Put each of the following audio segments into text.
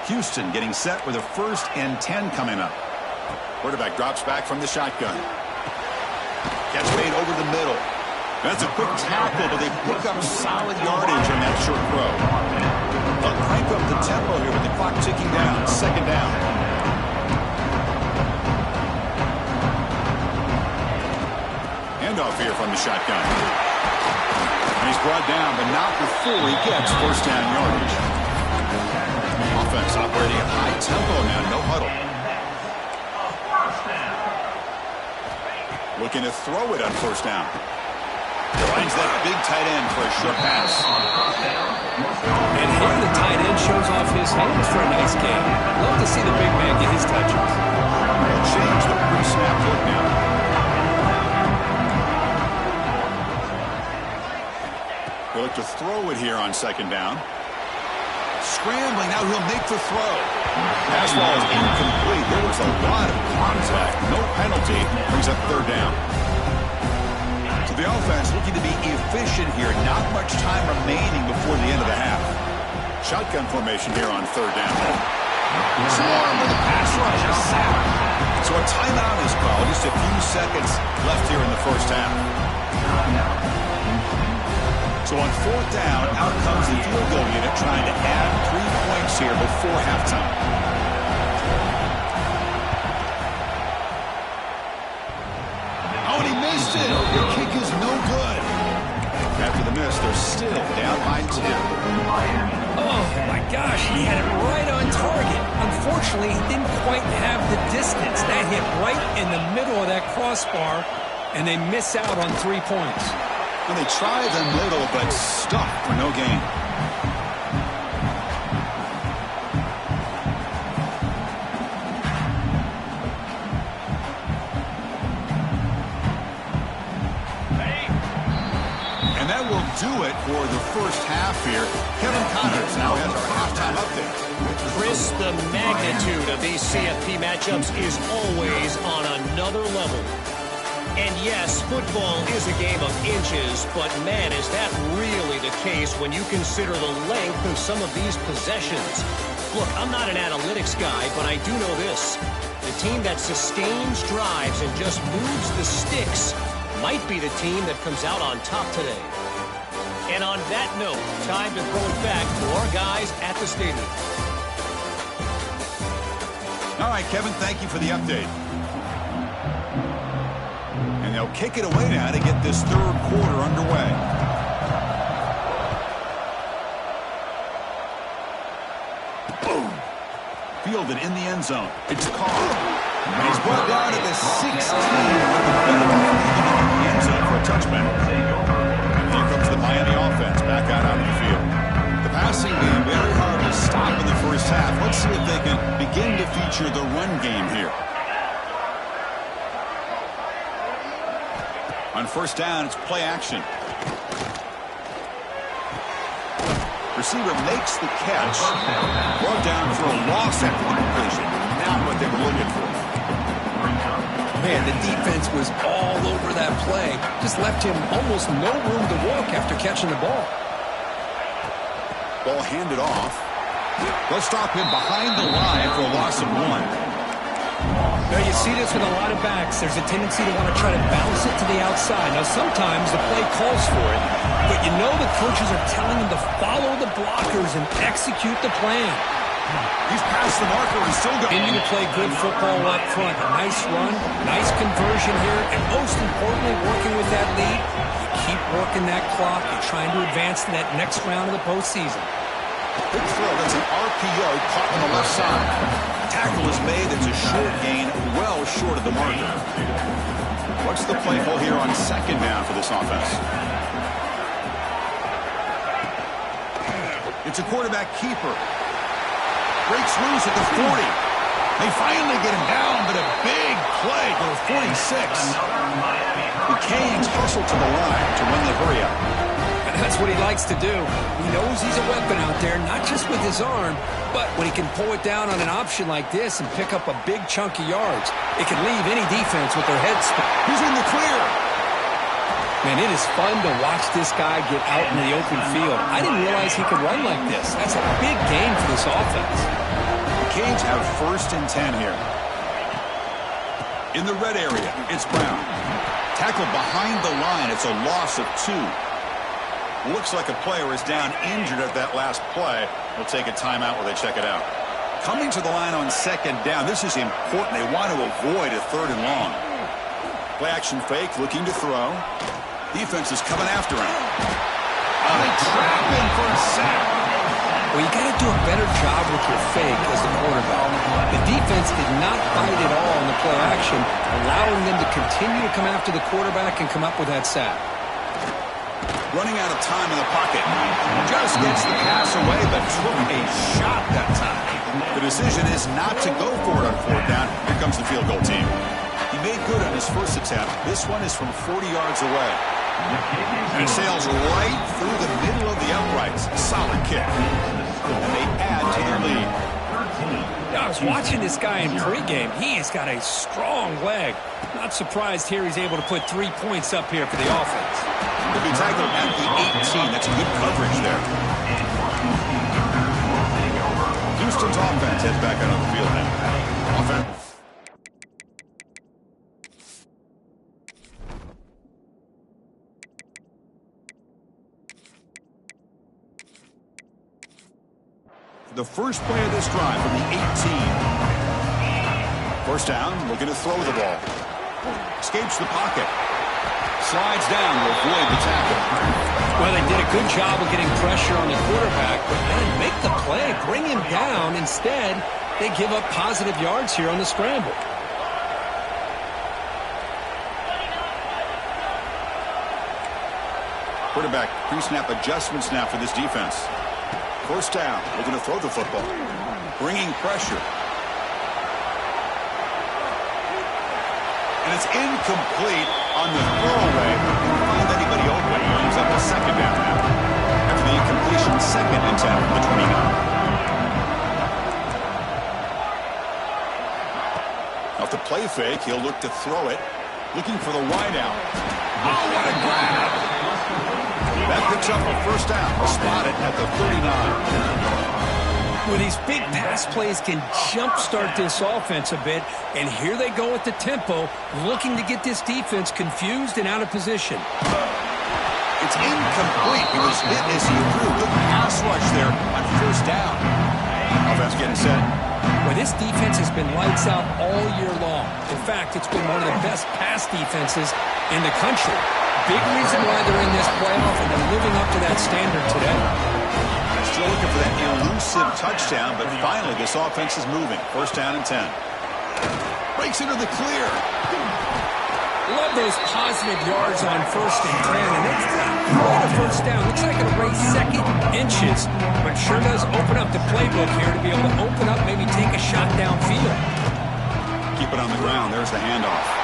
Houston getting set with a 1st and 10 coming up. Quarterback drops back from the shotgun. Catch made over the middle. That's a quick tackle, but they pick up solid yardage on that short throw. They'll crank up the tempo here with the clock ticking down. 2nd down. Handoff here from the shotgun. And he's brought down, but not before he gets 1st down yardage. Offense operating at high tempo now, no huddle. Looking to throw it on 1st down. Finds that big tight end for a short pass. And here the tight end shows off his hands for a nice game. Love to see the big man get his touches. We'll change the pre-snap look now. He'll look to throw it here on 2nd down. Scrambling, now he'll make the throw. Pass ball is incomplete. There was a lot of contact. No penalty. Brings up 3rd down. So the offense looking to be efficient here. Not much time remaining before the end of the half. Shotgun formation here on 3rd down. Swarm with a pass rush. A sack. So a timeout is called. Just a few seconds left here in the 1st half. So on 4th down, out comes the field goal unit trying to add 3 points here before halftime. Oh, and he missed it. The kick is no good. After the miss, they're still down by 10. Oh, my gosh, he had it right on target. Unfortunately, he didn't quite have the distance. That hit right in the middle of that crossbar, and they miss out on 3 points. And they try the middle, but stuck for no gain. And that will do it for the 1st half here. Kevin Connors now has our halftime update. Chris, the magnitude of these CFP matchups is always on another level. And yes, football is a game of inches, but man, is that really the case when you consider the length of some of these possessions. Look, I'm not an analytics guy, but I do know this. The team that sustains drives and just moves the sticks might be the team that comes out on top today. And on that note, time to throw it back to our guys at the stadium. All right, Kevin, thank you for the update. And they'll kick it away now to get this 3rd quarter underway. Boom. Fielded in the end zone. It's caught. And he's brought down to the 16 with the benefit of the end zone for a touchback. And here comes the Miami offense back out onto the field. The passing game very hard to stop in the 1st half. Let's see if they can begin to feature the run game here. On 1st down, it's play action. Receiver makes the catch. Brought down for a loss after the completion. Not what they were looking for. Man, the defense was all over that play. Just left him almost no room to walk after catching the ball. Ball handed off. They'll stop him behind the line for a loss of 1. Now, you see this with a lot of backs. There's a tendency to want to try to bounce it to the outside. Now, sometimes the play calls for it, but you know the coaches are telling him to follow the blockers and execute the plan. He's past the marker and still going. Continue to play good football up front. A nice run, nice conversion here, and most importantly, working with that lead. You keep working that clock. You're trying to advance to that next round of the postseason. Big throw. That's an RPO caught on the left side. Tackle is made. It's a short gain, well short of the marker. What's the play call here on 2nd down for this offense? It's a quarterback keeper. Breaks loose at the 40. They finally get him down, but a big play for 46. The Canes hustle to the line to win the hurry up. And that's what he likes to do. He knows he's a weapon out there, not just with his arm, but when he can pull it down on an option like this and pick up a big chunk of yards, it can leave any defense with their head spin. He's in the clear. Man, it is fun to watch this guy get out in the open field. I didn't realize he could run like this. That's a big game for this offense. Canes have 1st and 10 here. In the red area, it's Brown. Tackled behind the line. It's a loss of 2. Looks like a player is down injured at that last play. We'll take a timeout while they check it out. Coming to the line on 2nd down. This is important. They want to avoid a 3rd and long. Play action fake, looking to throw. Defense is coming after him. They trap him for a sack. Well, you got to do a better job with your fake as the quarterback. The defense did not bite at all in the play action, allowing them to continue to come after the quarterback and come up with that sack. Running out of time in the pocket. Just gets the pass away, but took a shot that time. The decision is not to go for it on 4th down. Here comes the field goal team. He made good on his first attempt. This one is from 40 yards away. And it sails right through the middle of the uprights. Solid kick. And they add to their lead. I was watching this guy in pregame. He has got a strong leg. Not surprised here he's able to put 3 points up here for the offense. He'll be tackled at the 18. That's good coverage there. Houston's offense heads back out on the field now. Offense. The first play of this drive from the 18. 1st down, looking to throw the ball. Escapes the pocket. Slides down to avoid the tackle. Well, they did a good job of getting pressure on the quarterback, but then make the play, bring him down. Instead, they give up positive yards here on the scramble. Quarterback pre-snap adjustments now for this defense. 1st down, looking to throw the football. Bringing pressure. And it's incomplete on the throwaway. Didn't find anybody open. Brings up a 2nd down now. After the incompletion, 2nd and 10 from the 29. Off the play fake, he'll look to throw it. Looking for the wide out. Oh, what a grab! That picks up a 1st down. Spotted at the 39. Well, these big pass plays can jumpstart this offense a bit, and here they go at the tempo, looking to get this defense confused and out of position. It's incomplete. He was hit as he threw. Good pass rush there on 1st down. Offense getting set. Well, this defense has been lights out all year long. In fact, it's been one of the best pass defenses in the country. Big reason why they're in this playoff, and they're living up to that standard today. Still looking for that elusive touchdown, but finally this offense is moving. 1st down and 10. Breaks into the clear. Love those positive yards on 1st and 10, and it's not quite a 1st down. Looks like it'll raise 2nd inches, but sure does open up the playbook here to be able to open up, maybe take a shot downfield. Keep it on the ground. There's the handoff.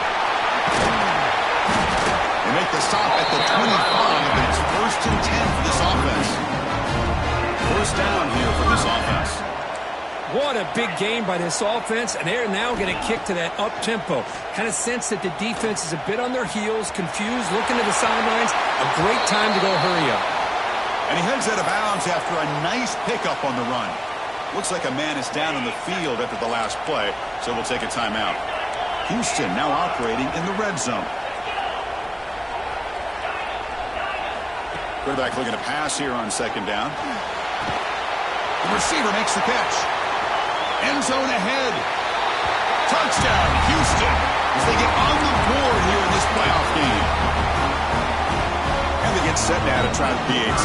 They make the stop at the 25, and it's 1st and 10 for this offense. 1st down here for this offense. What a big game by this offense, and they're now going to kick to that up-tempo. Kind of sense that the defense is a bit on their heels, confused, looking to the sidelines. A great time to go hurry up. And he heads out of bounds after a nice pickup on the run. Looks like a man is down on the field after the last play, so we'll take a timeout. Houston now operating in the red zone. Quarterback looking to pass here on 2nd down. The receiver makes the catch. End zone ahead. Touchdown, Houston, as they get on the board here in this playoff game. And they get set now to try the PAT.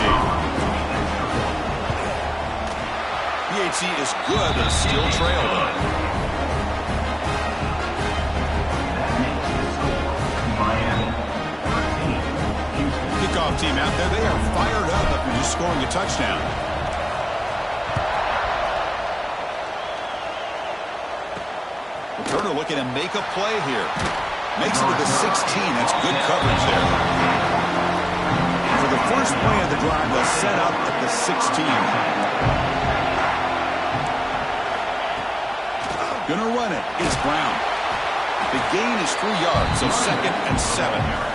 PAT is good, but still trailed. Kickoff team out there. They are fired up after just scoring a touchdown. Turner looking to make a play here. Makes it to the 16. That's good coverage there. For the first play of the drive, they'll set up at the 16. Gonna run it. It's Brown. The gain is 3 yards, so 2nd and 7 here.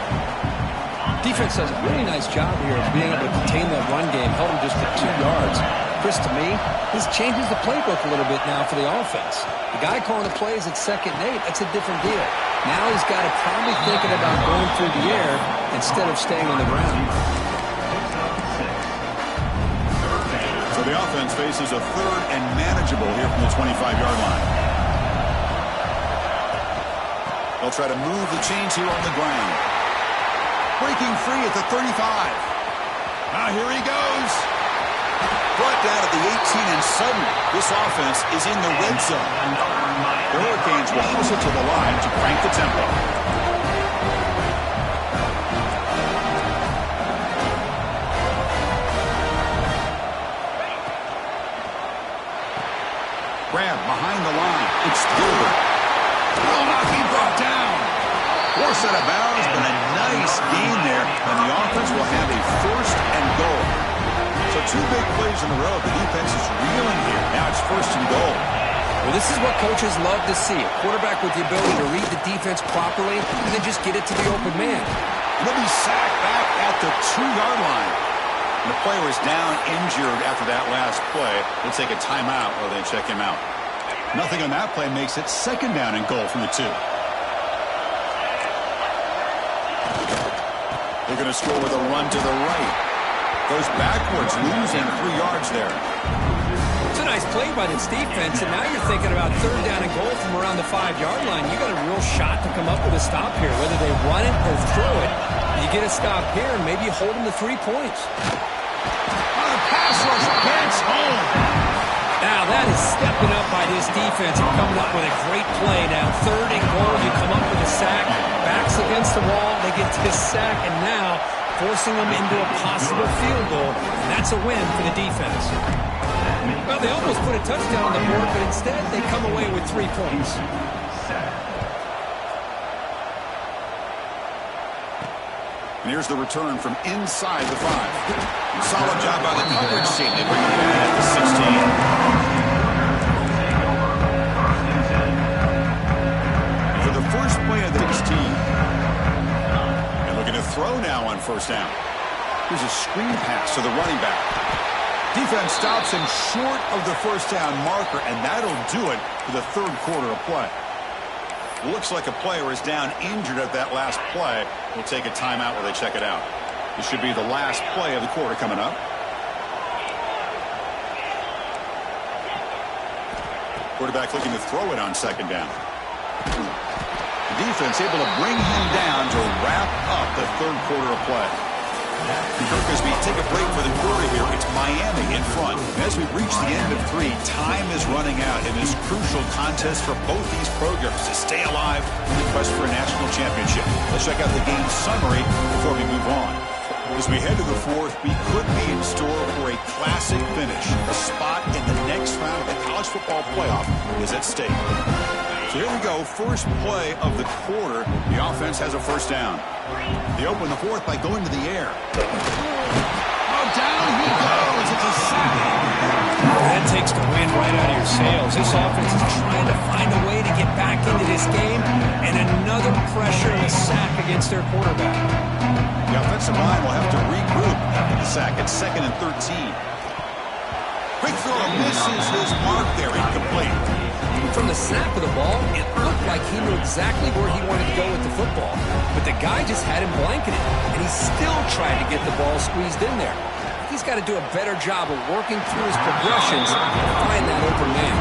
Defense does a really nice job here of being able to contain that run game, held him just to 2 yards. Chris, to me, this changes the playbook a little bit now for the offense. The guy calling the plays at 2nd and 8, that's a different deal. Now he's got to probably thinking about going through the air instead of staying on the ground. So the offense faces a 3rd and manageable here from the 25-yard line. They'll try to move the chains here on the ground. Breaking free at the 35. Now here he goes. Brought down at the 18, and suddenly this offense is in the red zone. The Hurricanes will hustle to the line to crank the tempo. Grab behind the line. It's Gilbert. Will not be brought down. Force out of bounds, but a nice gain there, and the offense will have a 1st and goal. So 2 big plays in a row. The defense is reeling here. Now it's 1st and goal. Well, this is what coaches love to see. A quarterback with the ability to read the defense properly and then just get it to the open man. He'll be sacked back at the 2-yard line. And the player is down injured after that last play. They'll take a timeout while they check him out. Nothing on that play makes it 2nd down and goal from the 2. They're going to score with a run to the right. Goes backwards, losing 3 yards there. It's a nice play by this defense, and now you're thinking about 3rd down and goal from around the 5-yard line. You got a real shot to come up with a stop here, whether they run it or throw it. You get a stop here, and maybe you hold them to 3 points. The pass rush gets home. Now that is stepping up by this defense and coming up with a great play. Now 3rd and goal, you come up with a sack, backs against the wall, they get this sack, and now forcing them into a possible field goal. And that's a win for the defense. Well, they almost put a touchdown on the board, but instead they come away with 3 points. And here's the return from inside the 5. Solid job by the coverage team. They bring it in at the 16. For the first play of the 16. And looking to throw now on 1st down. Here's a screen pass to the running back. Defense stops him short of the 1st down marker, and that'll do it for the 3rd quarter of play. Looks like a player is down injured at that last play. We'll take a timeout while they check it out. This should be the last play of the quarter coming up. Quarterback looking to throw it on 2nd down. The defense able to bring him down to wrap up the 3rd quarter of play. Kirk, as we take a break for the quarter here, it's Miami in front. And as we reach the end of 3, time is running out in this crucial contest for both these programs to stay alive in the quest for a national championship. Let's check out the game summary before we move on. As we head to the 4th, we could be in store for a classic finish. A spot in the next round of the college football playoff is at stake. So here we go, first play of the quarter. The offense has a 1st down. They open the 4th by going to the air. Oh, down he goes. It's a sack. That takes the wind right out of your sails. This offense is trying to find a way to get back into this game, and another pressure and a sack against their quarterback. The offensive line will have to regroup after the sack. It's 2nd and 13. Quick throw misses his mark there, incomplete. From the snap of the ball, it looked like he knew exactly where he wanted to go with the football. But the guy just had him blanketed, and he still tried to get the ball squeezed in there. He's got to do a better job of working through his progressions to find that open man.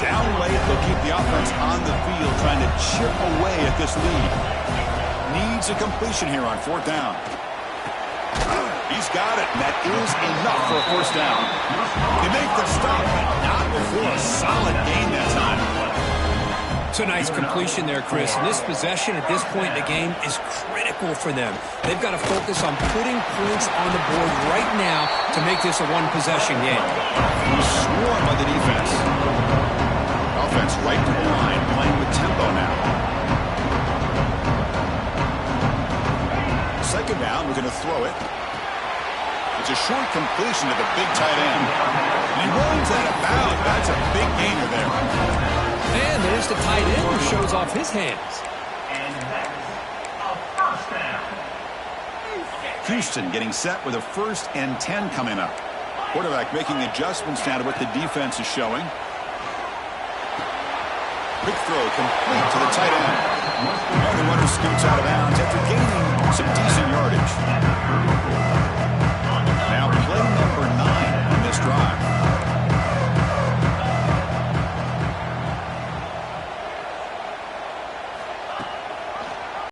Down late, they'll keep the offense on the field, trying to chip away at this lead. Needs a completion here on 4th down. He's got it, and that is enough for a 1st down. They make the stop, but not before a solid gain that time. It's a nice completion there, Chris. And this possession at this point in the game is critical for them. They've got to focus on putting points on the board right now to make this a one-possession game. He's swarmed by the defense. Offense right to the line, playing with tempo now. 2nd down, we're going to throw it. It's a short completion to the big tight end. And he runs out of bounds. That's a big gainer there. And there's the tight end who shows off his hands. Houston getting set with a 1st and 10 coming up. Quarterback making adjustments now to what the defense is showing. Quick throw complete to the tight end. And the runner scoots out of bounds after gaining some decent yardage.